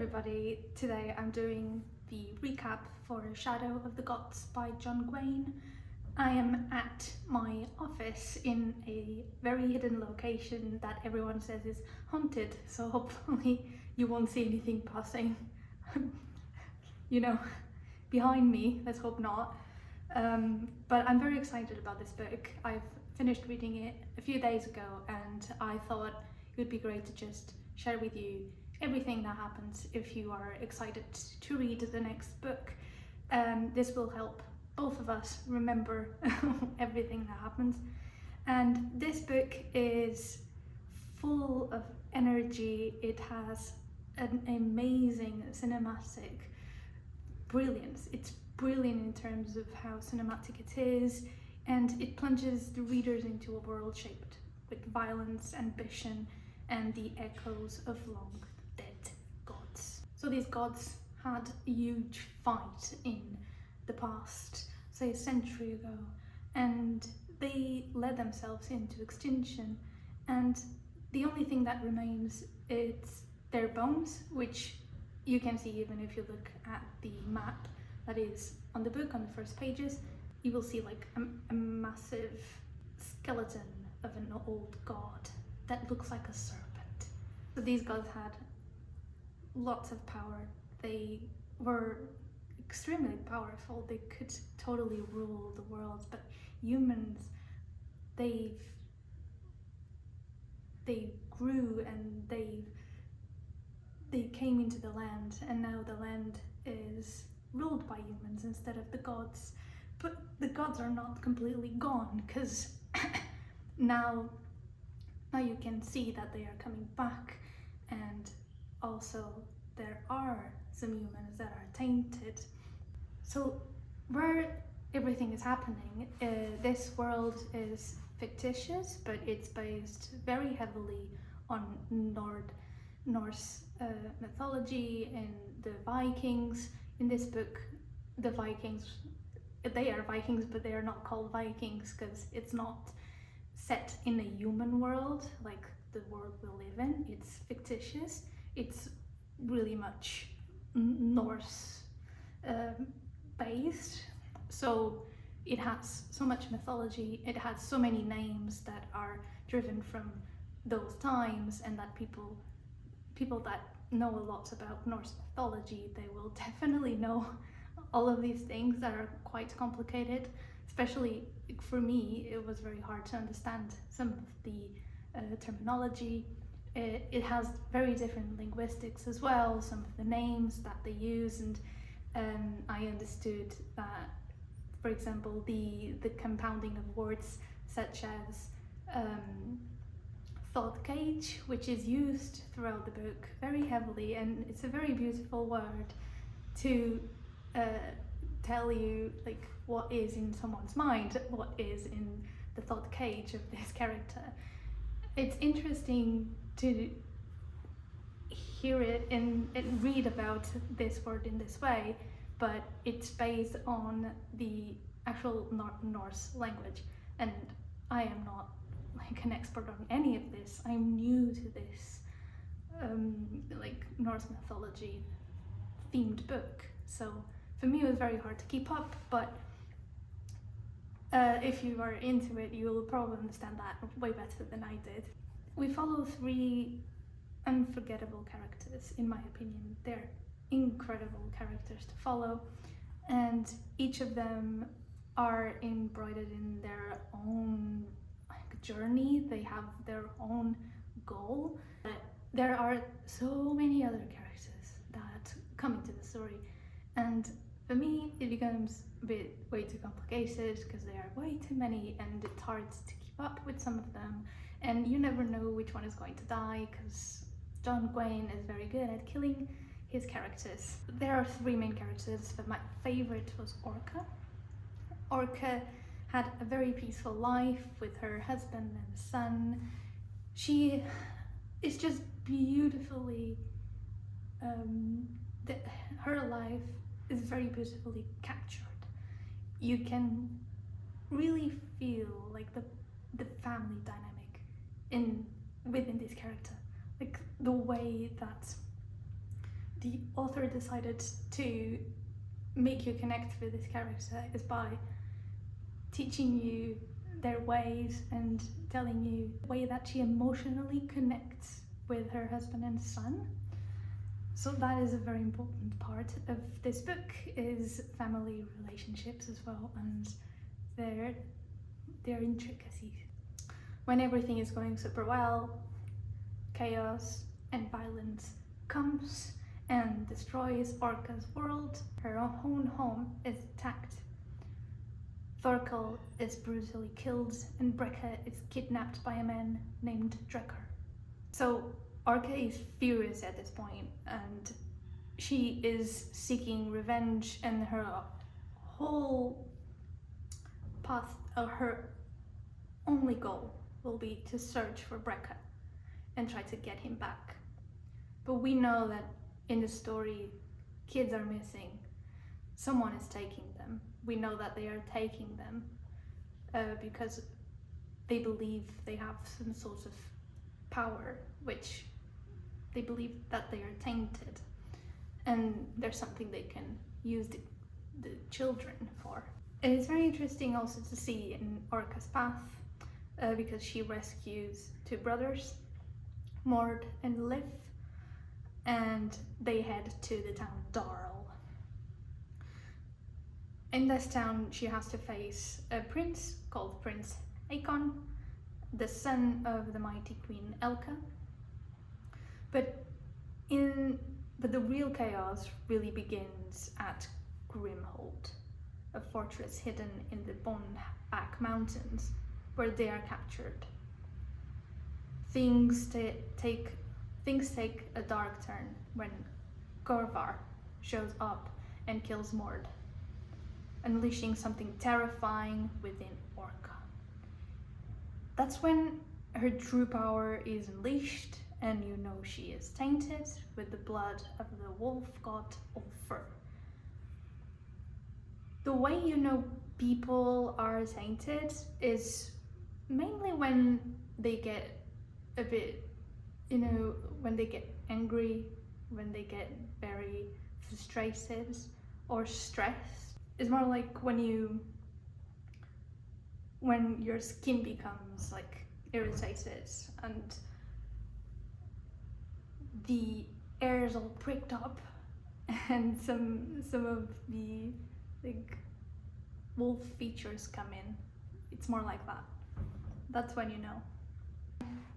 everybody, today I'm doing the recap for Shadow of the Gods by John Gwynne. I am at my office in a very hidden location that everyone says is haunted, so hopefully you won't see anything passing, behind me. Let's hope not. But I'm very excited about this book. I've finished reading it a few days ago and I thought it would be great to just share with you everything that happens if you are excited to read the next book. This will help both of us remember everything that happens. And this book is full of energy. It has an amazing cinematic brilliance. It's brilliant in terms of how cinematic it is, and it plunges the readers into a world shaped with violence, ambition, and the echoes of long dead gods. So these gods had a huge fight in the past, say a century ago, and they led themselves into extinction, and the only thing that remains is their bones, which you can see even if you look at the map that is on the book on the first pages. You will see like a massive skeleton of an old god that looks like a serpent. So these gods had lots of power. They were extremely powerful. They could totally rule the world, but humans, they grew and they came into the land, and now the land is ruled by humans instead of the gods. But the gods are not completely gone, because now you can see that they are coming back, and also there are some humans that are tainted. So where everything is happening, this world is fictitious, but it's based very heavily on Norse mythology and the Vikings. In this book, the Vikings, they are Vikings, but they are not called Vikings because it's not set in a human world like the world we live in. It's fictitious. It's really much Norse based. So it has so much mythology. It has so many names that are driven from those times, and that people that know a lot about Norse mythology, they will definitely know all of these things that are quite complicated. Especially for me, it was very hard to understand some of the terminology. It has very different linguistics as well, some of the names that they use, and I understood that, for example, the compounding of words such as thought cage, which is used throughout the book very heavily, and it's a very beautiful word to tell you like what is in someone's mind, what is in the thought cage of this character. It's interesting to hear it and read about this word in this way, but it's based on the actual Norse language, and I am not like an expert on any of this. I'm new to this like Norse mythology themed book, so for me it was very hard to keep up, but if you are into it, you will probably understand that way better than I did. We follow three unforgettable characters, in my opinion. They're incredible characters to follow, and each of them are embroidered in their own journey. They have their own goal. There are so many other characters that come into the story, and for me it becomes a bit way too complicated because there are way too many, and it's hard to keep up with some of them, and you never know which one is going to die because John Gwynne is very good at killing his characters. There are three main characters, but my favorite was Orca. Orca had a very peaceful life with her husband and son. She is just beautifully, her life is very beautifully captured. You can really feel like the family dynamic within this character, like the way that the author decided to make you connect with this character is by teaching you their ways and telling you the way that she emotionally connects with her husband and son. So that is a very important part of this book, is family relationships as well, and their intricacies. When everything is going super well, chaos and violence comes and destroys Orca's world. Her own home is attacked. Thorkel is brutally killed and Brecca is kidnapped by a man named Drecker. So Orca is furious at this point, and she is seeking revenge, and her whole path, her only goal will be to search for Brecca and try to get him back. But we know that in the story, kids are missing. Someone is taking them. We know that they are taking them because they believe they have some sort of power, which they believe that they are tainted, and there's something they can use the children for. And it's very interesting also to see in Orca's path, because she rescues two brothers, Mord and Liv, and they head to the town Darl. In this town, she has to face a prince called Prince Hakon, the son of the mighty Queen Elka. But the real chaos really begins at Grimhold, a fortress hidden in the Bonback Mountains, where they are captured. Things take a dark turn when Gorvar shows up and kills Mord, unleashing something terrifying within Orca. That's when her true power is unleashed, and you know she is tainted with the blood of the wolf god Elver. The way you know people are tainted is mainly when they get a bit, when they get angry, when they get very frustrated or stressed. It's more like when your skin becomes like irritated and the air is all pricked up and some of the like wolf features come in. It's more like that. That's when you know.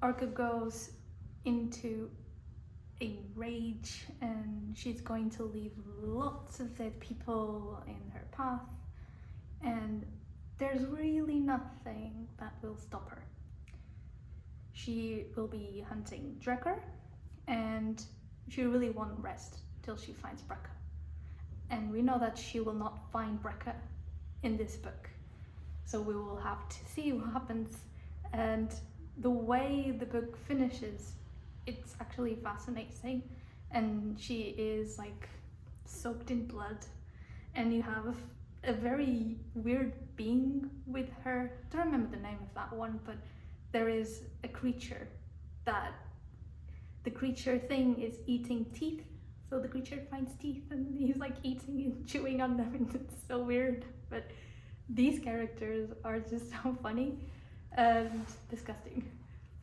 Orca goes into a rage and she's going to leave lots of dead people in her path, and there's really nothing that will stop her. She will be hunting Drecker, and she really won't rest till she finds Brecca. And we know that she will not find Brecca in this book, so we will have to see what happens. And the way the book finishes, it's actually fascinating, and she is like soaked in blood, and you have a very weird being with her. I don't remember the name of that one, but there is a creature that the creature thing is eating teeth. So the creature finds teeth and he's like eating and chewing on them, and it's so weird. But these characters are just so funny and disgusting.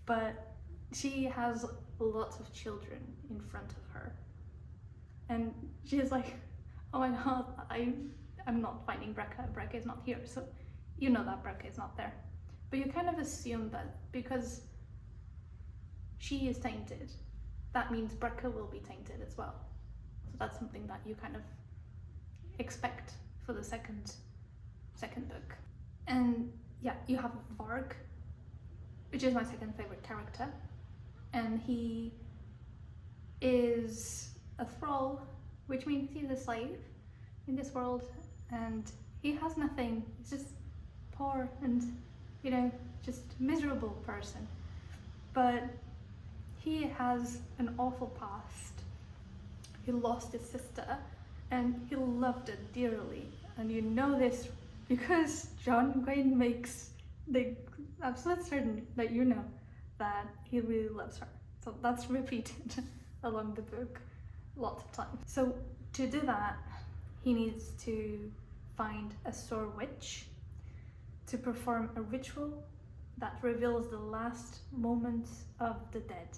But she has lots of children in front of her, and she's like, oh my god, I'm not finding Brecca. Brecca is not here. So you know that Brecca is not there, but you kind of assume that because she is tainted, that means Brecca will be tainted as well. So that's something that you kind of expect for the second book. And yeah, you have Varg, which is my second favorite character, and he is a thrall, which means he's a slave in this world, and he has nothing. He's just poor and just miserable person. But he has an awful past. He lost his sister and he loved her dearly, and you know this because John Gwynne makes the absolute certain that you know that he really loves her. So that's repeated along the book. lots of time. So to do that, he needs to find a sore witch to perform a ritual that reveals the last moments of the dead.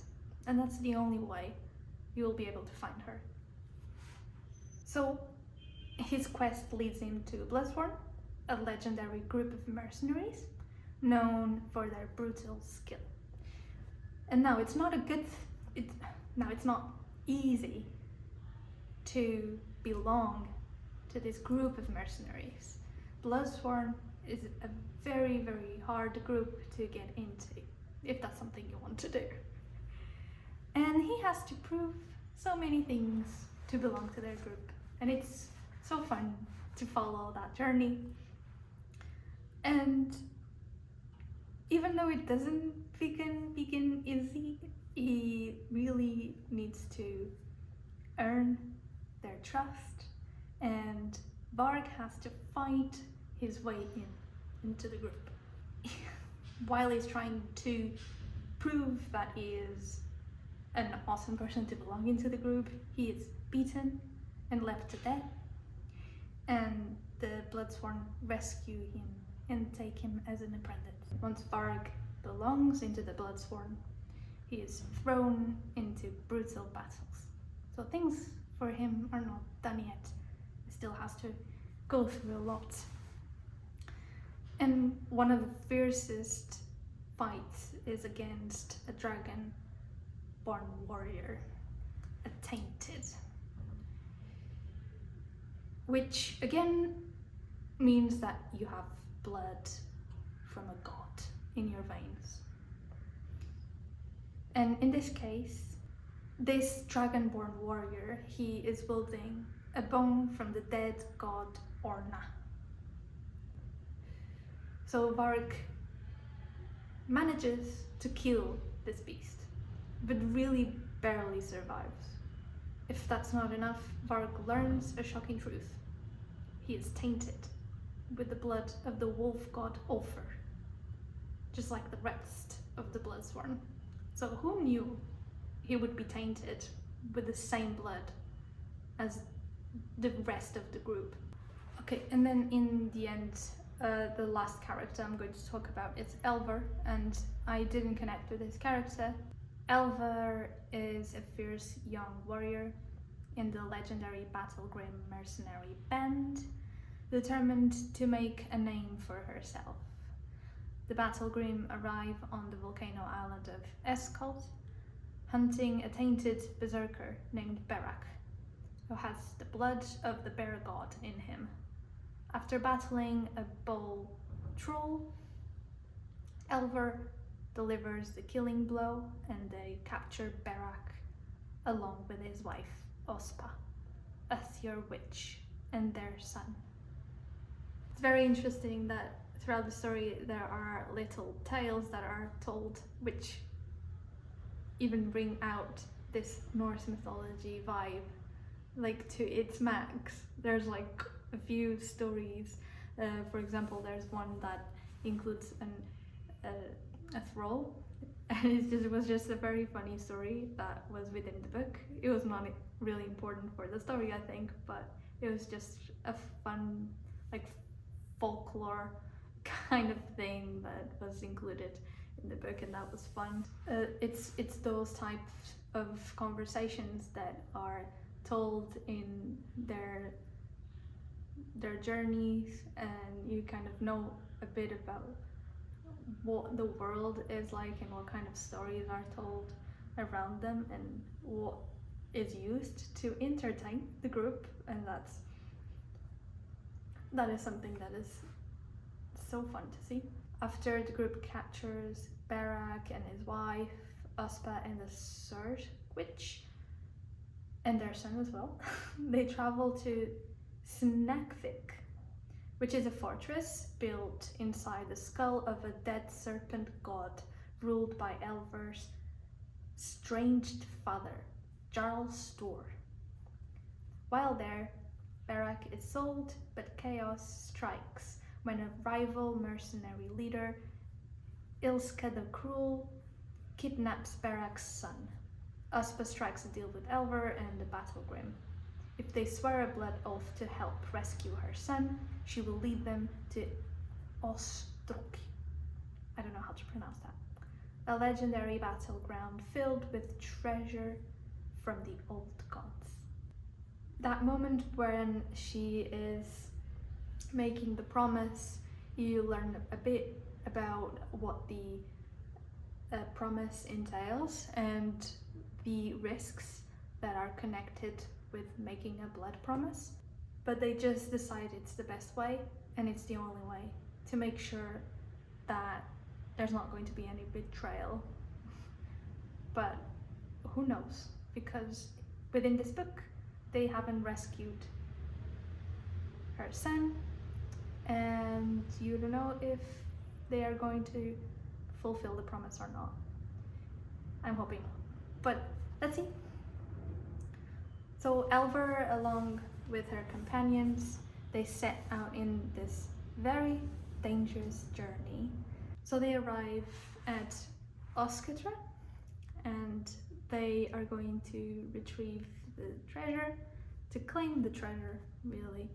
And that's the only way you will be able to find her. So his quest leads him to Bloodsworn, a legendary group of mercenaries known for their brutal skill. And now it's not it's not easy to belong to this group of mercenaries. Bloodsworn is a very, very hard group to get into, if that's something you want to do. And he has to prove so many things to belong to their group. And it's so fun to follow that journey. And even though it doesn't begin easy, he really needs to earn their trust, and Varg has to fight his way into the group. While he's trying to prove that he is an awesome person to belong into the group, he is beaten and left to death, and the Bloodsworn rescue him and take him as an apprentice. Once Varg belongs into the Bloodsworn, he is thrown into brutal battles. So things for him are not done yet. He still has to go through a lot. And one of the fiercest fights is against a dragon-born warrior, a tainted. Which again means that you have blood from a god in your veins. And in this case, this dragonborn warrior, he is wielding a bone from the dead god Orca. So Varg manages to kill this beast, but really barely survives. If that's not enough, Varg learns a shocking truth. He is tainted with the blood of the wolf god Elver, just like the rest of the Bloodsworn. So who knew he would be tainted with the same blood as the rest of the group? Okay, and then in the end, the last character I'm going to talk about is Elver, and I didn't connect with this character. Elver is a fierce young warrior in the legendary Battlegrim mercenary band, determined to make a name for herself. The Battlegrim arrive on the volcano island of Escalt, hunting a tainted berserker named Berak, who has the blood of the bear god in him. After battling a bull troll, Elver delivers the killing blow and they capture Berak along with his wife, Ospa, a Thior witch, and their son. It's very interesting that throughout the story there are little tales that are told which even bring out this Norse mythology vibe, like to its max. There's like a few stories, for example there's one that includes a thrall, and it was just a very funny story that was within the book. It was not really important for the story, I think, but it was just a fun, like, folklore kind of thing that was included in the book, and that was fun. It's those types of conversations that are told in their journeys, and you kind of know a bit about what the world is like and what kind of stories are told around them and what is used to entertain the group, and that is something that is so fun to see. After the group captures Berak and his wife, Ospa and the Third witch, and their son as well, they travel to Snakvik, which is a fortress built inside the skull of a dead serpent god ruled by Elver's estranged father, Jarl Stor. While there, Berak is sold, but chaos strikes when a rival mercenary leader, Ilska the Cruel, kidnaps Berak's son, Uspa strikes a deal with Elver and the battle grim. If they swear a blood oath to help rescue her son, she will lead them to Ostrok. I don't know how to pronounce that. A legendary battleground filled with treasure from the old gods. That moment when she is making the promise, you learn a bit about what the promise entails and the risks that are connected with making a blood promise. But they just decide it's the best way and it's the only way to make sure that there's not going to be any betrayal. But who knows? Because within this book, they haven't rescued her son, and you don't know if they are going to fulfill the promise or not. I'm hoping not, but let's see. So Elver, along with her companions, they set out in this very dangerous journey. So they arrive at Oskatra and they are going to retrieve the treasure, to claim the treasure really.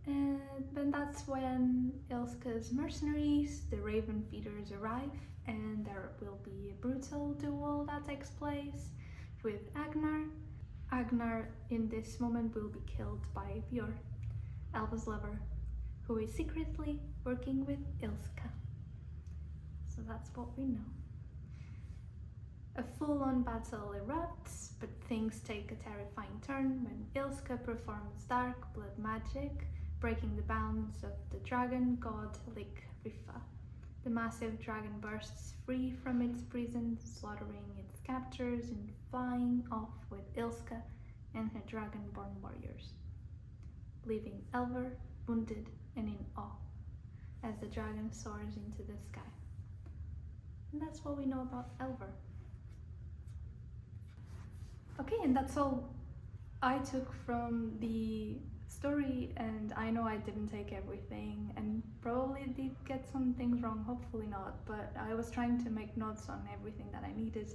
And then that's when Ilska's mercenaries, the Raven Feeders, arrive, and there will be a brutal duel that takes place with Agnar. Agnar in this moment will be killed by Björn, Elva's lover, who is secretly working with Ilska. So that's what we know. A full-on battle erupts, but things take a terrifying turn when Ilska performs dark blood magic, breaking the bounds of the dragon god Rifa. The massive dragon bursts free from its prison, slaughtering its captors and flying off with Ilska and her dragonborn warriors, leaving Elver wounded and in awe as the dragon soars into the sky. And that's what we know about Elver. Okay, and that's all I took from the story, and I know I didn't take everything and probably did get some things wrong, hopefully not, but I was trying to make notes on everything that I needed.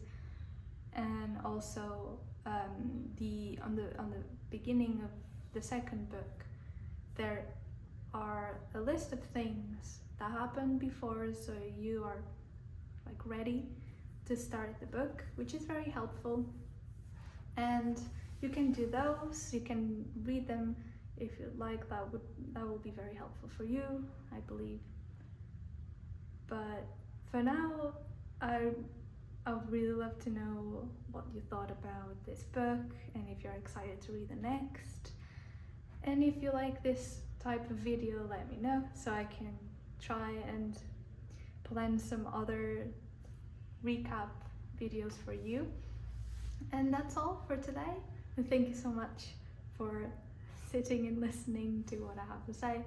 And also on the beginning of the second book, there are a list of things that happened before, so you are like ready to start the book, which is very helpful. And you can do those, you can read them if you'd like. That will be very helpful for you, I believe. But for now, I would really love to know what you thought about this book and if you're excited to read the next. And if you like this type of video, let me know so I can try and plan some other recap videos for you. And that's all for today. And thank you so much for sitting and listening to what I have to say.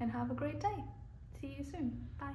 And have a great day. See you soon. Bye.